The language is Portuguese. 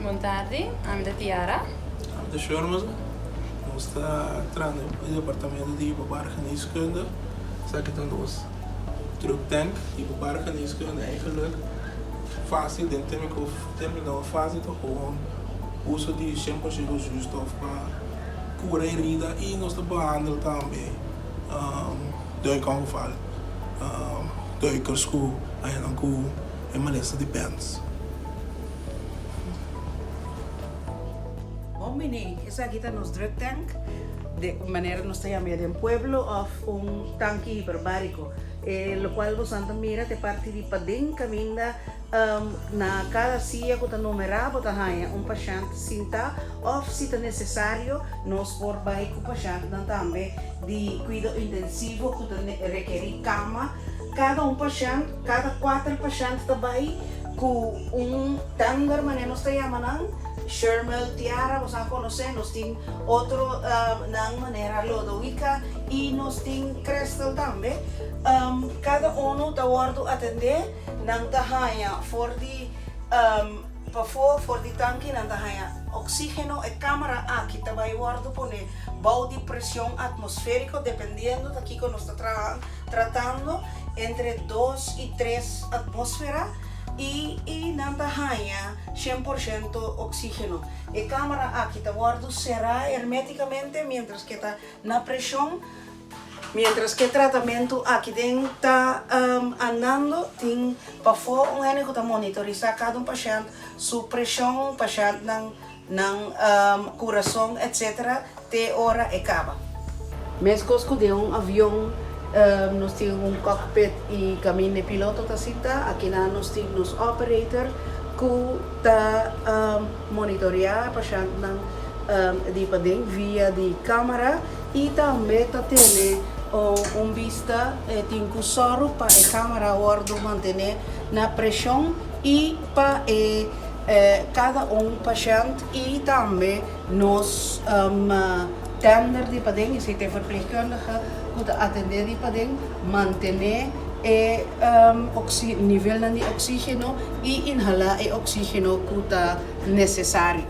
Boa tarde, I'm the Tiara. I'm de Shormas. Nós está trabalhando no departamento de bewaargeneeskunde. Zeg het dan ons druktank, die bewaargeneeskunde eigenlijk fase dentro de mim terminou fase então gewoon uso de 100% justo para cura herida e nós behandelen também duikongeval, duikerschool en dan koe en malessa depends. Omini, esa kita nos drug tank, de manera nos llamamos en pueblo of un tanque hiperbárico, lo cual vos anda mira te parte di padeng caminda na cada sia que numerado tahaya un paciente sinta of se necessário nos por bai com paciente também de cuidado intensivo que requer cama cada paciente cada 4 pacientes também com tangar maneira nos chamamos Shermel Tiara, você conhece, nós temos outro na maneira Lodovica e nós temos Crystal também. Cada um está guardo atender, não está hanha for de tanque, não está hanha oxígeno e câmara aqui também guardo pone bau de pressão atmosférica dependendo daqui que nós está tratando entre 2 e 3 atmosferas. E não há 100% oxígeno. A câmara aqui está guardado será hermeticamente mientras que está na pressão, mientras que o tratamento aqui dentro está andando, tem para fora um ene que está monitorizar cada paciente, sua pressão, paciente não coração, etc. Te hora acaba. Mesmo que de avião nós temos cockpit e cabine de piloto tá aqui nós temos operator que está monitorear paciente de padeng via de câmera e também tá tendo vista tem que soro para a câmera ordo manter na pressão e para cada paciente e também nos tender de padeng se tem verpleegkundige moet atender die padeng, mantener nível de oxígeno e inhalar o oxígeno que está necessário.